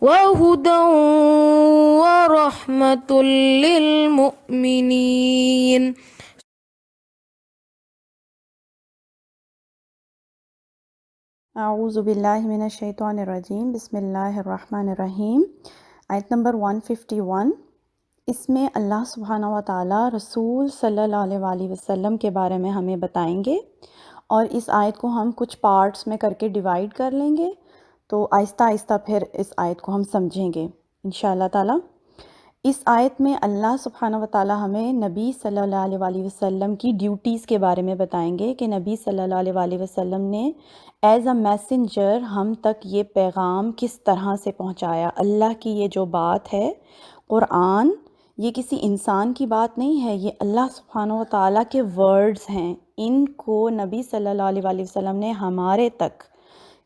وهدى ورحمة للمؤمنين. اعوذ باللہ من الشیطان الرجیم، بسم اللہ الرحمن الرحیم۔ آیت نمبر 151، اس میں اللہ سبحانہ و تعالیٰ رسول صلی اللہ علیہ وآلہ وسلم کے بارے میں ہمیں بتائیں گے، اور اس آیت کو ہم کچھ پارٹس میں کر کے ڈیوائیڈ کر لیں گے، تو آہستہ آہستہ پھر اس آیت کو ہم سمجھیں گے انشاءاللہ تعالیٰ۔ اس آیت میں اللہ سبحانہ و تعالیٰ ہمیں نبی صلی اللہ علیہ وآلہ وسلم کی ڈیوٹیز کے بارے میں بتائیں گے کہ نبی صلی اللہ علیہ وآلہ وسلم نے ایز اے میسنجر ہم تک یہ پیغام کس طرح سے پہنچایا۔ اللہ کی یہ جو بات ہے قرآن، یہ کسی انسان کی بات نہیں ہے، یہ اللہ سبحانہ و تعالیٰ کے ورڈز ہیں۔ ان کو نبی صلی اللہ علیہ وآلہ وسلم نے ہمارے تک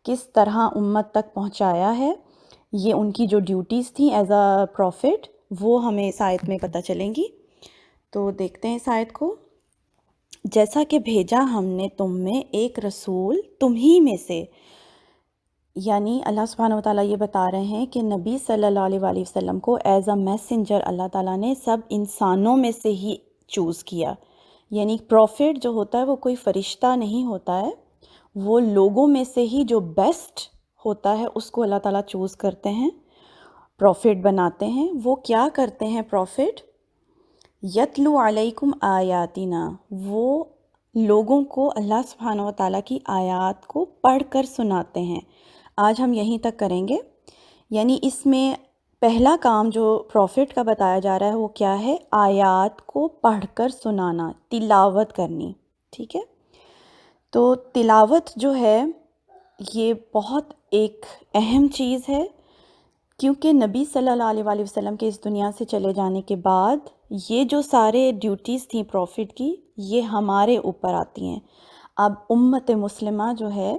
کس طرح امت تک پہنچایا ہے، یہ ان کی جو ڈیوٹیز تھیں ایز اے پروفٹ، وہ ہمیں اس آیت میں پتہ چلیں گی۔ تو دیکھتے ہیں اس آیت کو۔ جیسا کہ بھیجا ہم نے تم میں ایک رسول تم ہی میں سے، یعنی اللہ سبحانہ و تعالیٰ یہ بتا رہے ہیں کہ نبی صلی اللہ علیہ وآلہ وسلم کو ایز اے میسنجر اللہ تعالیٰ نے سب انسانوں میں سے ہی چوز کیا۔ یعنی پروفٹ جو ہوتا ہے وہ کوئی فرشتہ نہیں ہوتا ہے، وہ لوگوں میں سے ہی جو بیسٹ ہوتا ہے اس کو اللہ تعالیٰ چوز کرتے ہیں، پروفٹ بناتے ہیں۔ وہ کیا کرتے ہیں پروفٹ؟ یتلو علیکم آیاتنا، وہ لوگوں کو اللہ سبحانہ و تعالیٰ کی آیات کو پڑھ کر سناتے ہیں۔ آج ہم یہیں تک کریں گے۔ یعنی اس میں پہلا کام جو پروفٹ کا بتایا جا رہا ہے وہ کیا ہے؟ آیات کو پڑھ کر سنانا، تلاوت کرنی، ٹھیک ہے؟ تو تلاوت جو ہے یہ بہت ایک اہم چیز ہے، کیونکہ نبی صلی اللہ علیہ وآلہ وسلم کے اس دنیا سے چلے جانے کے بعد یہ جو سارے ڈیوٹیز تھیں پروفٹ کی، یہ ہمارے اوپر آتی ہیں۔ اب امت مسلمہ جو ہے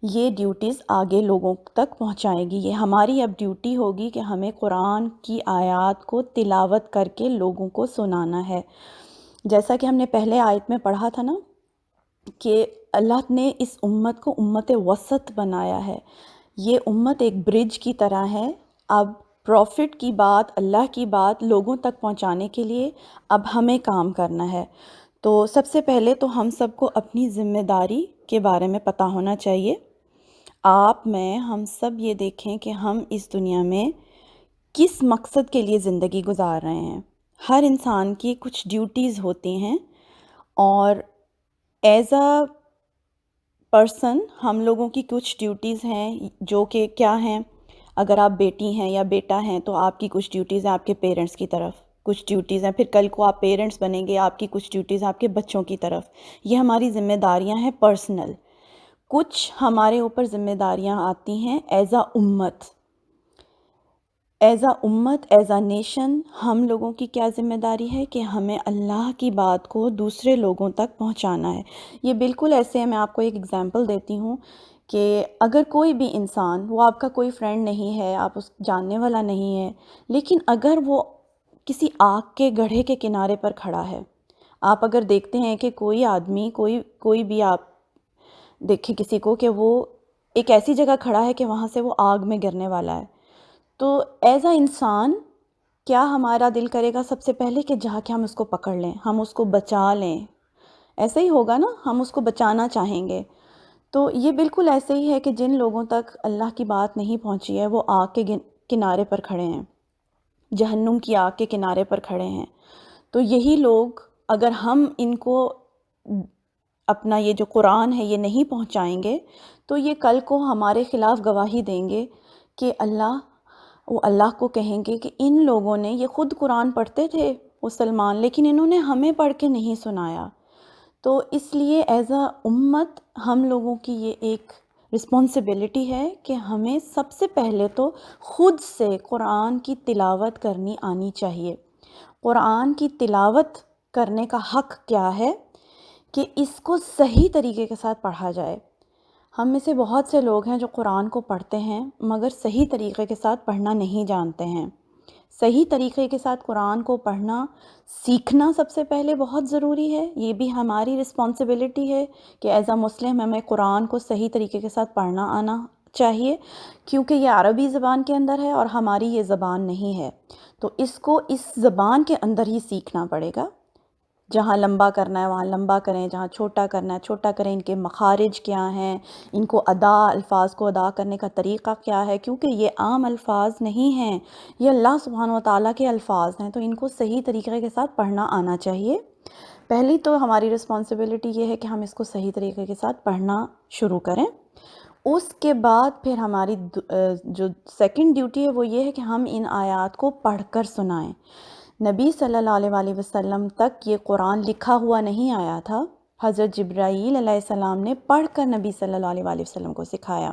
یہ ڈیوٹیز آگے لوگوں تک پہنچائے گی۔ یہ ہماری اب ڈیوٹی ہوگی کہ ہمیں قرآن کی آیات کو تلاوت کر کے لوگوں کو سنانا ہے۔ جیسا کہ ہم نے پہلے آیت میں پڑھا تھا نا کہ اللہ نے اس امت کو امت وسط بنایا ہے، یہ امت ایک برج کی طرح ہے۔ اب پروفٹ کی بات، اللہ کی بات لوگوں تک پہنچانے کے لیے اب ہمیں کام کرنا ہے۔ تو سب سے پہلے تو ہم سب کو اپنی ذمہ داری کے بارے میں پتہ ہونا چاہیے۔ آپ، میں، ہم سب یہ دیکھیں کہ ہم اس دنیا میں کس مقصد کے لیے زندگی گزار رہے ہیں۔ ہر انسان کی کچھ ڈیوٹیز ہوتی ہیں، اور ایز اے پرسن ہم لوگوں کی کچھ ڈیوٹیز ہیں جو کہ کیا ہیں؟ اگر آپ بیٹی ہیں یا بیٹا ہیں تو آپ کی کچھ ڈیوٹیز ہیں آپ کے پیرنٹس کی طرف، کچھ ڈیوٹیز ہیں پھر کل کو آپ پیرنٹس بنیں گے، آپ کی کچھ ڈیوٹیز آپ کے بچوں کی طرف۔ یہ ہماری ذمہ داریاں ہیں پرسنل۔ کچھ ہمارے اوپر ذمہ داریاں آتی ہیں ایز اے امت، ایز اے نیشن۔ ہم لوگوں کی کیا ذمہ داری ہے کہ ہمیں اللہ کی بات کو دوسرے لوگوں تک پہنچانا ہے۔ یہ بالکل ایسے ہے، میں آپ کو ایک ایگزامپل دیتی ہوں کہ اگر کوئی بھی انسان، وہ آپ کا کوئی فرینڈ نہیں ہے، آپ اس جاننے والا نہیں ہے، لیکن اگر وہ کسی آگ کے گڑھے کے کنارے پر کھڑا ہے، آپ اگر دیکھتے ہیں کہ کوئی آدمی، کوئی بھی آپ دیکھیں کسی کو کہ وہ ایک ایسی جگہ کھڑا ہے کہ وہاں سے وہ آگ میں گرنے والا ہے، تو ایز اے انسان کیا ہمارا دل کرے گا سب سے پہلے کہ جا کے ہم اس کو پکڑ لیں، ہم اس کو بچا لیں؟ ایسے ہی ہوگا نا، ہم اس کو بچانا چاہیں گے۔ تو یہ بالکل ایسے ہی ہے کہ جن لوگوں تک اللہ کی بات نہیں پہنچی ہے وہ آگ کے کنارے پر کھڑے ہیں، جہنم کی آگ کے کنارے پر کھڑے ہیں۔ تو یہی لوگ، اگر ہم ان کو اپنا یہ جو قرآن ہے یہ نہیں پہنچائیں گے تو یہ کل کو ہمارے خلاف گواہی دیں گے کہ وہ اللہ کو کہیں گے کہ ان لوگوں نے، یہ خود قرآن پڑھتے تھے مسلمان، لیکن انہوں نے ہمیں پڑھ کے نہیں سنایا۔ تو اس لیے ایز اے امت ہم لوگوں کی یہ ایک رسپانسبلٹی ہے کہ ہمیں سب سے پہلے تو خود سے قرآن کی تلاوت کرنی آنی چاہیے۔ قرآن کی تلاوت کرنے کا حق کیا ہے؟ کہ اس کو صحیح طریقے کے ساتھ پڑھا جائے۔ ہم میں سے بہت سے لوگ ہیں جو قرآن کو پڑھتے ہیں مگر صحیح طریقے کے ساتھ پڑھنا نہیں جانتے ہیں۔ صحیح طریقے کے ساتھ قرآن کو پڑھنا سیکھنا سب سے پہلے بہت ضروری ہے۔ یہ بھی ہماری رسپانسبلٹی ہے کہ ایز اے مسلم ہمیں قرآن کو صحیح طریقے کے ساتھ پڑھنا آنا چاہیے، کیونکہ یہ عربی زبان کے اندر ہے اور ہماری یہ زبان نہیں ہے، تو اس کو اس زبان کے اندر ہی سیکھنا پڑے گا۔ جہاں لمبا کرنا ہے وہاں لمبا کریں، جہاں چھوٹا کرنا ہے چھوٹا کریں، ان کے مخارج کیا ہیں، ان کو الفاظ کو ادا کرنے کا طریقہ کیا ہے، کیونکہ یہ عام الفاظ نہیں ہیں، یہ اللہ سبحانہ و تعالیٰ کے الفاظ ہیں، تو ان کو صحیح طریقے کے ساتھ پڑھنا آنا چاہیے۔ پہلی تو ہماری رسپانسبلٹی یہ ہے کہ ہم اس کو صحیح طریقے کے ساتھ پڑھنا شروع کریں۔ اس کے بعد پھر ہماری جو سیکنڈ ڈیوٹی ہے وہ یہ ہے کہ ہم ان آیات کو پڑھ کر سنائیں۔ نبی صلی اللہ علیہ وآلہ وسلم تک یہ قرآن لکھا ہوا نہیں آیا تھا، حضرت جبرائیل علیہ السلام نے پڑھ کر نبی صلی اللہ علیہ وآلہ وسلم کو سکھایا۔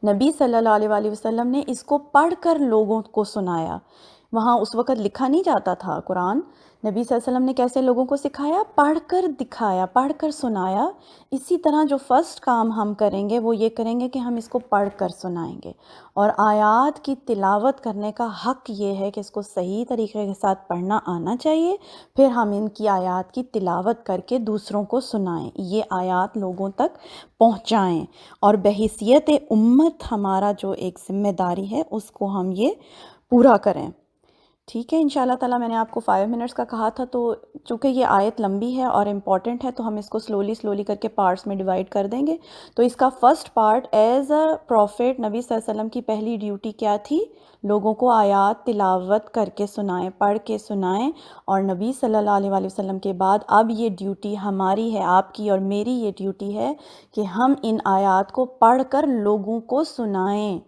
نبی صلی اللہ علیہ وآلہ وسلم نے اس کو پڑھ کر لوگوں کو سنایا۔ وہاں اس وقت لکھا نہیں جاتا تھا قرآن، نبی صلی اللہ علیہ وسلم نے کیسے لوگوں کو سکھایا؟ پڑھ کر دکھایا، پڑھ کر سنایا۔ اسی طرح جو فرسٹ کام ہم کریں گے وہ یہ کریں گے کہ ہم اس کو پڑھ کر سنائیں گے، اور آیات کی تلاوت کرنے کا حق یہ ہے کہ اس کو صحیح طریقے کے ساتھ پڑھنا آنا چاہیے، پھر ہم ان کی آیات کی تلاوت کر کے دوسروں کو سنائیں، یہ آیات لوگوں تک پہنچائیں، اور بحیثیت امت ہمارا جو ایک ذمہ داری ہے اس کو ہم یہ پورا کریں۔ ٹھیک ہے، انشاءاللہ تعالیٰ میں نے آپ کو 5 منٹس کا کہا تھا، تو چونکہ یہ آیت لمبی ہے اور امپورٹنٹ ہے تو ہم اس کو سلولی کر کے پارٹس میں ڈیوائڈ کر دیں گے۔ تو اس کا first part, as a prophet نبی صلی اللہ علیہ وسلم کی پہلی ڈیوٹی کیا تھی؟ لوگوں کو آیات تلاوت کر کے سنائیں، پڑھ کے سنائیں، اور نبی صلی اللہ علیہ وآلہ وسلم کے بعد اب یہ ڈیوٹی ہماری ہے، آپ کی اور میری یہ ڈیوٹی ہے کہ ہم ان آیات کو پڑھ کر لوگوں کو سنائیں،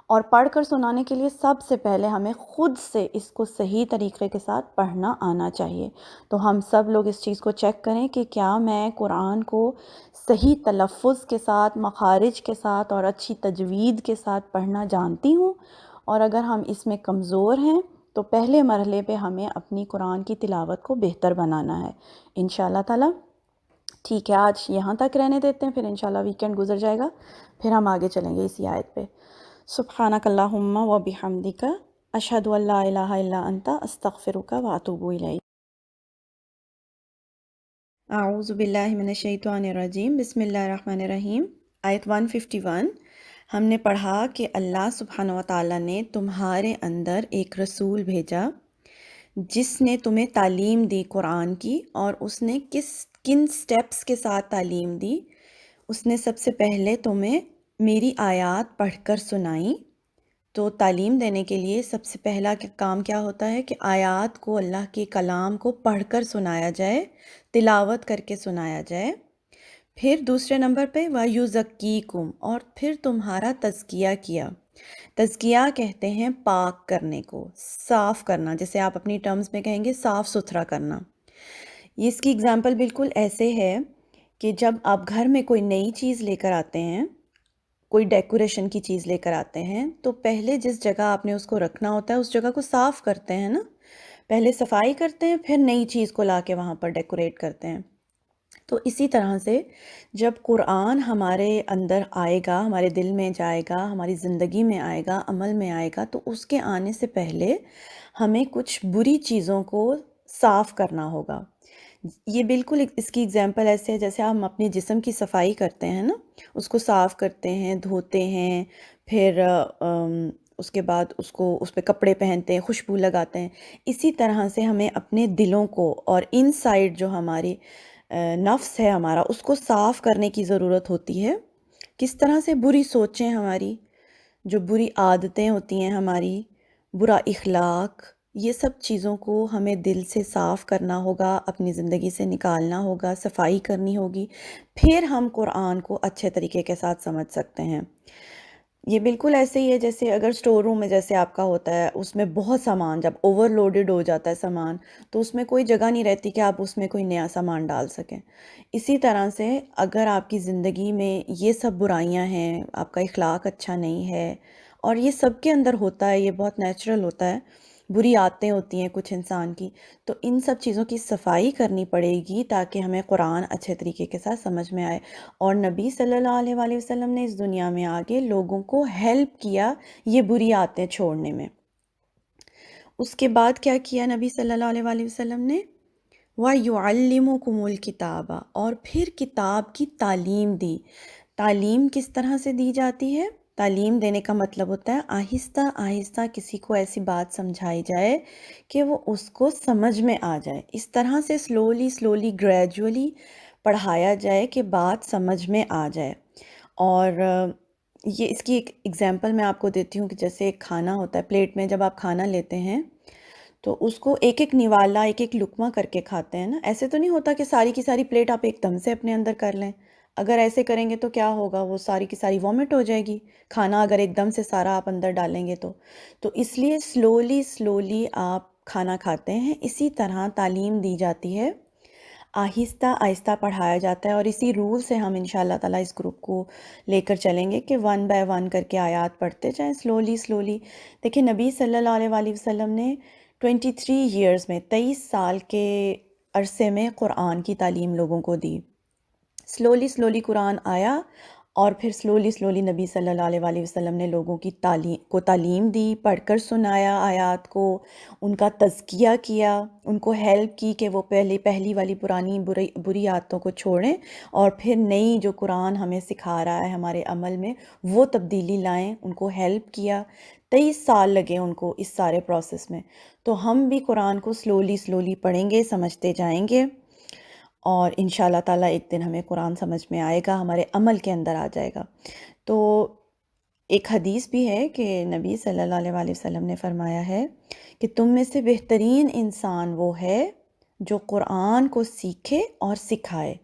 اور پڑھ کر سنانے کے لیے سب سے پہلے ہمیں خود سے اس کو صحیح طریقے کے ساتھ پڑھنا آنا چاہیے۔ تو ہم سب لوگ اس چیز کو چیک کریں کہ کیا میں قرآن کو صحیح تلفظ کے ساتھ، مخارج کے ساتھ اور اچھی تجوید کے ساتھ پڑھنا جانتی ہوں، اور اگر ہم اس میں کمزور ہیں تو پہلے مرحلے پہ ہمیں اپنی قرآن کی تلاوت کو بہتر بنانا ہے انشاءاللہ تعالیٰ۔ ٹھیک ہے، آج یہاں تک رہنے دیتے ہیں، پھر انشاءاللہ ویکینڈ گزر جائے گا، پھر ہم آگے چلیں گے اسی آیت پہ۔ سبحانک اللہم و بحمدک، اشہد ان لا الہ الا انت، استغفرک و اتوب الیک۔ اعوذ باللہ من الشیطان الرجیم، بسم اللہ الرحمن الرحیم۔ آیت 151 ہم نے پڑھا کہ اللہ سبحانہ و تعالیٰ نے تمہارے اندر ایک رسول بھیجا جس نے تمہیں تعلیم دی قرآن کی، اور اس نے کن سٹیپس کے ساتھ تعلیم دی؟ اس نے سب سے پہلے تمہیں میری آیات پڑھ کر سنائی۔ تو تعلیم دینے کے لیے سب سے پہلا کام کیا ہوتا ہے کہ آیات کو، اللہ کے کلام کو پڑھ کر سنایا جائے، تلاوت کر کے سنایا جائے۔ پھر دوسرے نمبر پہ وَيُزَكِّيكُمْ، اور پھر تمہارا تزکیہ کیا۔ تزکیہ کہتے ہیں پاک کرنے کو، صاف کرنا، جیسے آپ اپنی ٹرمز میں کہیں گے صاف ستھرا کرنا۔ اس کی اگزامپل بالکل ایسے ہے کہ جب آپ گھر میں کوئی نئی چیز لے کر آتے ہیں، کوئی ڈیکوریشن کی چیز لے کر آتے ہیں، تو پہلے جس جگہ آپ نے اس کو رکھنا ہوتا ہے اس جگہ کو صاف کرتے ہیں نا، پہلے صفائی کرتے ہیں، پھر نئی چیز کو لا کے وہاں پر ڈیکوریٹ کرتے ہیں۔ تو اسی طرح سے جب قرآن ہمارے اندر آئے گا، ہمارے دل میں جائے گا، ہماری زندگی میں آئے گا، عمل میں آئے گا، تو اس کے آنے سے پہلے ہمیں کچھ بری چیزوں کو صاف کرنا ہوگا۔ یہ بالکل اس کی اگزامپل ایسے ہے جیسے ہم اپنے جسم کی صفائی کرتے ہیں نا، اس کو صاف کرتے ہیں، دھوتے ہیں، پھر اس کے بعد اس پہ کپڑے پہنتے ہیں، خوشبو لگاتے ہیں۔ اسی طرح سے ہمیں اپنے دلوں کو اور ان سائڈ جو ہماری نفس ہے ہمارا، اس کو صاف کرنے کی ضرورت ہوتی ہے۔ کس طرح سے؟ بری سوچیں ہماری، جو بری عادتیں ہوتی ہیں ہماری، برا اخلاق، یہ سب چیزوں کو ہمیں دل سے صاف کرنا ہوگا، اپنی زندگی سے نکالنا ہوگا، صفائی کرنی ہوگی، پھر ہم قرآن کو اچھے طریقے کے ساتھ سمجھ سکتے ہیں۔ یہ بالکل ایسے ہی ہے جیسے اگر سٹور روم میں جیسے آپ کا ہوتا ہے، اس میں بہت سامان، جب اوور لوڈڈ ہو جاتا ہے سامان، تو اس میں کوئی جگہ نہیں رہتی کہ آپ اس میں کوئی نیا سامان ڈال سکیں۔ اسی طرح سے اگر آپ کی زندگی میں یہ سب برائیاں ہیں، آپ کا اخلاق اچھا نہیں ہے، اور یہ سب کے اندر ہوتا ہے، یہ بہت نیچرل ہوتا ہے، بری عادتیں ہوتی ہیں کچھ انسان کی، تو ان سب چیزوں کی صفائی کرنی پڑے گی تاکہ ہمیں قرآن اچھے طریقے کے ساتھ سمجھ میں آئے۔ اور نبی صلی اللہ علیہ وآلہ وسلم نے اس دنیا میں آگے لوگوں کو ہیلپ کیا یہ بری عادتیں چھوڑنے میں۔ اس کے بعد کیا کیا نبی صلی اللہ علیہ وآلہ وسلم نے؟ وَيُعَلِّمُكُمُ الْكِتَابَ، اور پھر کتاب کی تعلیم دی۔ تعلیم کس طرح سے دی جاتی ہے؟ تعلیم دینے کا مطلب ہوتا ہے آہستہ آہستہ کسی کو ایسی بات سمجھائی جائے کہ وہ اس کو سمجھ میں آ جائے، اس طرح سے سلولی گریجولی پڑھایا جائے کہ بات سمجھ میں آ جائے۔ اور یہ اس کی ایک ایگزامپل میں آپ کو دیتی ہوں کہ جیسے ایک کھانا ہوتا ہے، پلیٹ میں جب آپ کھانا لیتے ہیں تو اس کو ایک ایک نوالا، ایک ایک لقمہ کر کے کھاتے ہیں نا۔ ایسے تو نہیں ہوتا کہ ساری کی ساری پلیٹ آپ ایک دم سے اپنے اندر کر لیں۔ اگر ایسے کریں گے تو کیا ہوگا، وہ ساری کی ساری وامٹ ہو جائے گی کھانا، اگر ایک دم سے سارا آپ اندر ڈالیں گے تو اس لیے سلولی آپ کھانا کھاتے ہیں۔ اسی طرح تعلیم دی جاتی ہے، آہستہ آہستہ پڑھایا جاتا ہے، اور اسی رول سے ہم انشاءاللہ تعالیٰ اس گروپ کو لے کر چلیں گے کہ ون بائی ون کر کے آیات پڑھتے جائیں سلولی۔ دیکھیں نبی صلی اللہ علیہ وآلہ وسلم نے 23 ایئرز میں 23 سال کے عرصے میں قرآن کی تعلیم لوگوں کو دی۔ سلولی قرآن آیا، اور پھر سلولی نبی صلی اللہ علیہ وآلہ وسلم نے لوگوں کی تعلیم دی، پڑھ کر سنایا آیات کو، ان کا تزکیہ کیا، ان کو ہیلپ کی کہ وہ پہلی والی پرانی بری عادتوں کو چھوڑیں، اور پھر نئی جو قرآن ہمیں سکھا رہا ہے ہمارے عمل میں وہ تبدیلی لائیں، ان کو ہیلپ کیا۔ 23 سال لگے ان کو اس سارے پروسیس میں۔ تو ہم بھی قرآن کو سلولی پڑھیں گے، سمجھتے جائیں گے، اور انشاءاللہ تعالیٰ ایک دن ہمیں قرآن سمجھ میں آئے گا، ہمارے عمل کے اندر آ جائے گا۔ تو ایک حدیث بھی ہے کہ نبی صلی اللہ علیہ وآلہ وسلم نے فرمایا ہے کہ تم میں سے بہترین انسان وہ ہے جو قرآن کو سیکھے اور سکھائے،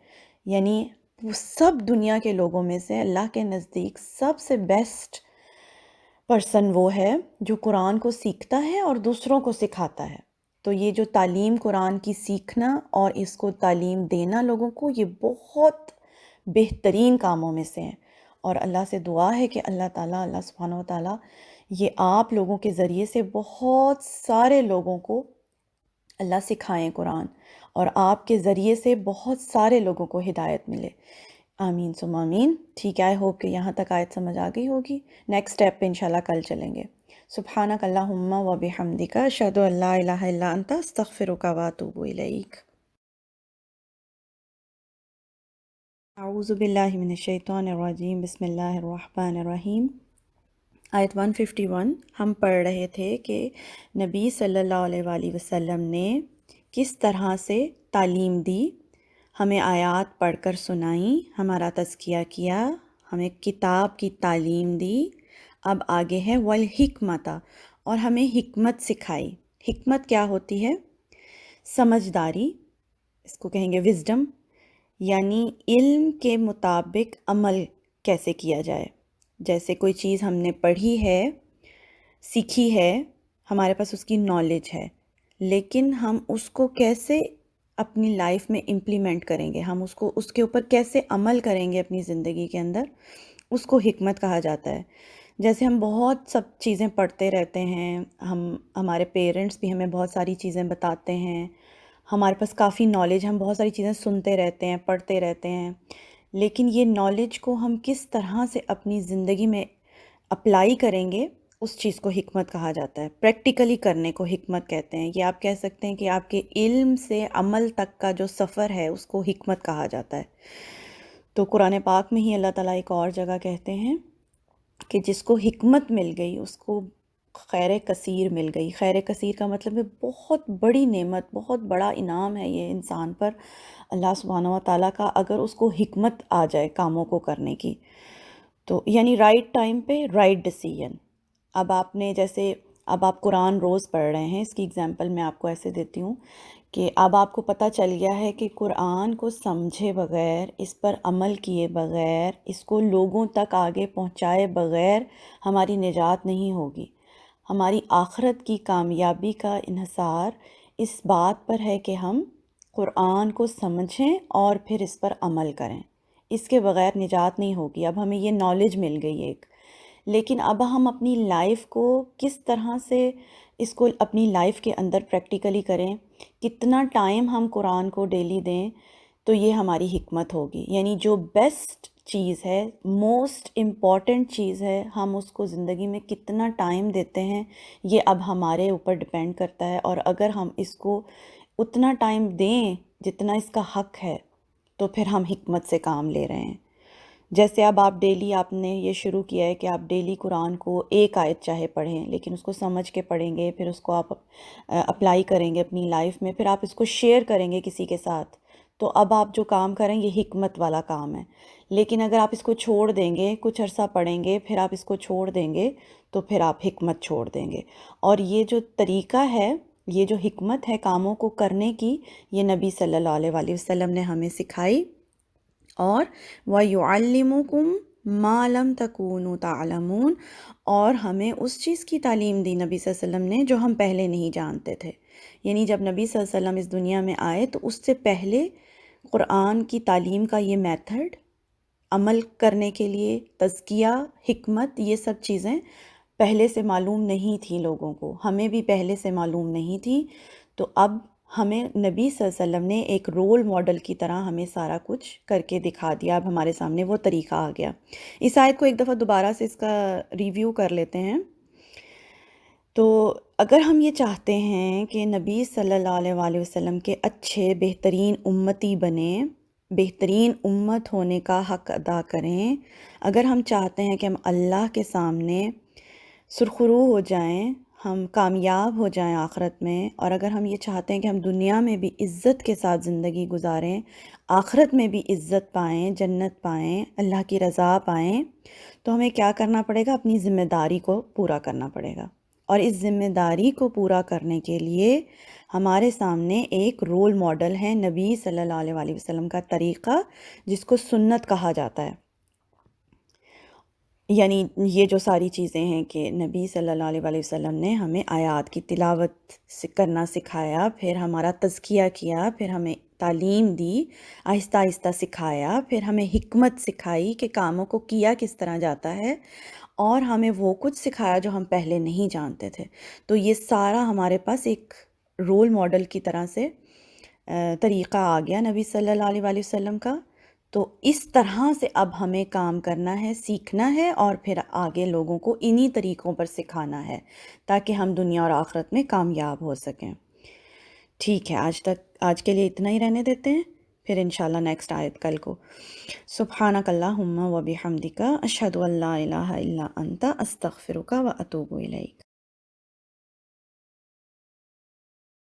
یعنی وہ سب دنیا کے لوگوں میں سے اللہ کے نزدیک سب سے بیسٹ پرسن وہ ہے جو قرآن کو سیکھتا ہے اور دوسروں کو سکھاتا ہے۔ تو یہ جو تعلیم قرآن کی سیکھنا اور اس کو تعلیم دینا لوگوں کو، یہ بہت بہترین کاموں میں سے ہیں، اور اللہ سے دعا ہے کہ اللہ تعالیٰ، اللہ سبحانہ و تعالیٰ یہ آپ لوگوں کے ذریعے سے بہت سارے لوگوں کو اللہ سکھائیں قرآن، اور آپ کے ذریعے سے بہت سارے لوگوں کو ہدایت ملے۔ آمین ثم آمین۔ ٹھیک ہے، آئی ہوپ کہ یہاں تک آیت سمجھ آ گئی ہوگی۔ نیکسٹ اسٹیپ پہ انشاءاللہ کل چلیں گے۔ سبحانک اللہم و بحمدک، اشہد ان لا الہ الا انت، استغفرک و اتوب الیک۔ اعوذ باللہ من الشیطان الرجیم، بسم اللہ الرحمن الرحیم۔ آیت 151 ہم پڑھ رہے تھے کہ نبی صلی اللہ علیہ وآلہ وسلم نے کس طرح سے تعلیم دی، ہمیں آیات پڑھ کر سنائیں، ہمارا تزکیہ کیا، ہمیں کتاب کی تعلیم دی۔ اب آگے ہے والحکمت، اور ہمیں حکمت سکھائی۔ حکمت کیا ہوتی ہے؟ سمجھداری، اس کو کہیں گے وزڈم، یعنی علم کے مطابق عمل کیسے کیا جائے۔ جیسے کوئی چیز ہم نے پڑھی ہے، سیکھی ہے، ہمارے پاس اس کی نالج ہے، لیکن ہم اس کو کیسے اپنی لائف میں امپلیمنٹ کریں گے، ہم اس کے اوپر کیسے عمل کریں گے اپنی زندگی کے اندر، اس کو حکمت کہا جاتا ہے۔ جیسے ہم بہت سب چیزیں پڑھتے رہتے ہیں، ہمارے پیرنٹس بھی ہمیں بہت ساری چیزیں بتاتے ہیں، ہمارے پاس کافی نالج، ہم بہت ساری چیزیں سنتے رہتے ہیں، پڑھتے رہتے ہیں، لیکن یہ نالج کو ہم کس طرح سے اپنی زندگی میں اپلائی کریں گے، اس چیز کو حکمت کہا جاتا ہے۔ پریکٹیکلی کرنے کو حکمت کہتے ہیں۔ یہ آپ کہہ سکتے ہیں کہ آپ کے علم سے عمل تک کا جو سفر ہے اس کو حکمت کہا جاتا ہے۔ تو قرآن پاک میں ہی اللہ تعالیٰ ایک اور جگہ کہتے ہیں کہ جس کو حکمت مل گئی اس کو خیر کثیر مل گئی۔ خیر کثیر کا مطلب ہے بہت بڑی نعمت، بہت بڑا انعام ہے یہ انسان پر اللہ سبحانہ و تعالیٰ کا، اگر اس کو حکمت آ جائے کاموں کو کرنے کی۔ تو یعنی رائٹ ٹائم پہ رائٹ ڈیسیژن۔ اب آپ قرآن روز پڑھ رہے ہیں، اس کی اگزامپل میں آپ کو ایسے دیتی ہوں کہ اب آپ کو پتہ چل گیا ہے کہ قرآن کو سمجھے بغیر، اس پر عمل کیے بغیر، اس کو لوگوں تک آگے پہنچائے بغیر ہماری نجات نہیں ہوگی۔ ہماری آخرت کی کامیابی کا انحصار اس بات پر ہے کہ ہم قرآن کو سمجھیں اور پھر اس پر عمل کریں۔ اس کے بغیر نجات نہیں ہوگی۔ اب ہمیں یہ نالج مل گئی ایک، لیکن اب ہم اپنی لائف کو کس طرح سے اس کو اپنی لائف کے اندر پریکٹیکلی کریں، کتنا ٹائم ہم قرآن کو ڈیلی دیں، تو یہ ہماری حکمت ہوگی۔ یعنی جو بیسٹ چیز ہے، موسٹ امپورٹنٹ چیز ہے، ہم اس کو زندگی میں کتنا ٹائم دیتے ہیں، یہ اب ہمارے اوپر ڈپینڈ کرتا ہے۔ اور اگر ہم اس کو اتنا ٹائم دیں جتنا اس کا حق ہے، تو پھر ہم حکمت سے کام لے رہے ہیں۔ جیسے اب آپ ڈیلی آپ نے یہ شروع کیا ہے کہ آپ ڈیلی قرآن کو ایک آیت چاہے پڑھیں، لیکن اس کو سمجھ کے پڑھیں گے، پھر اس کو آپ اپلائی کریں گے اپنی لائف میں، پھر آپ اس کو شیئر کریں گے کسی کے ساتھ، تو اب آپ جو کام کریں یہ حکمت والا کام ہے۔ لیکن اگر آپ اس کو چھوڑ دیں گے، کچھ عرصہ پڑھیں گے، پھر آپ اس کو چھوڑ دیں گے، تو پھر آپ حکمت چھوڑ دیں گے۔ اور یہ جو طریقہ ہے، یہ جو حکمت ہے کاموں کو کرنے کی، یہ نبی صلی اللہ علیہ وآلہ وسلم نے ہمیں سکھائی۔ اور وَيُعَلِّمُكُم مَا لَمْ تَكُونُوا تَعْلَمُونَ، اور ہمیں اس چیز کی تعلیم دی نبی صلی اللہ علیہ وسلم نے جو ہم پہلے نہیں جانتے تھے۔ یعنی جب نبی صلی اللہ علیہ وسلم اس دنیا میں آئے تو اس سے پہلے قرآن کی تعلیم کا یہ میتھڈ، عمل کرنے کے لیے تزکیہ، حکمت، یہ سب چیزیں پہلے سے معلوم نہیں تھیں لوگوں کو، ہمیں بھی پہلے سے معلوم نہیں تھی۔ تو اب ہمیں نبی صلی اللہ علیہ وسلم نے ایک رول ماڈل کی طرح ہمیں سارا کچھ کر کے دکھا دیا، اب ہمارے سامنے وہ طریقہ آ گیا۔ اس آیت کو ایک دفعہ دوبارہ سے اس کا ریویو کر لیتے ہیں۔ تو اگر ہم یہ چاہتے ہیں کہ نبی صلی اللہ علیہ وآلہ وسلم کے اچھے بہترین امتی بنیں، بہترین امت ہونے کا حق ادا کریں، اگر ہم چاہتے ہیں کہ ہم اللہ کے سامنے سرخرو ہو جائیں، ہم کامیاب ہو جائیں آخرت میں، اور اگر ہم یہ چاہتے ہیں کہ ہم دنیا میں بھی عزت کے ساتھ زندگی گزاریں، آخرت میں بھی عزت پائیں، جنت پائیں، اللہ کی رضا پائیں، تو ہمیں کیا کرنا پڑے گا؟ اپنی ذمہ داری کو پورا کرنا پڑے گا۔ اور اس ذمہ داری کو پورا کرنے کے لیے ہمارے سامنے ایک رول ماڈل ہے، نبی صلی اللہ علیہ وآلہ وسلم کا طریقہ، جس کو سنت کہا جاتا ہے۔ یعنی یہ جو ساری چیزیں ہیں کہ نبی صلی اللہ علیہ وآلہ وسلم نے ہمیں آیات کی تلاوت کرنا سکھایا، پھر ہمارا تزکیہ کیا، پھر ہمیں تعلیم دی، آہستہ آہستہ سکھایا، پھر ہمیں حکمت سکھائی کہ کاموں کو کیا کس طرح جاتا ہے، اور ہمیں وہ کچھ سکھایا جو ہم پہلے نہیں جانتے تھے۔ تو یہ سارا ہمارے پاس ایک رول ماڈل کی طرح سے طریقہ آ گیا نبی صلی اللہ علیہ وآلہ وسلم کا۔ تو اس طرح سے اب ہمیں کام کرنا ہے، سیکھنا ہے، اور پھر آگے لوگوں کو انہی طریقوں پر سکھانا ہے تاکہ ہم دنیا اور آخرت میں کامیاب ہو سکیں۔ ٹھیک ہے، آج کے لیے اتنا ہی رہنے دیتے ہیں، پھر انشاءاللہ نیکسٹ آیت کل کو۔ سبحانک اللہم و بحمدک، اشہد ان لا الہ الا انت، استغفرک و اتوب الیک۔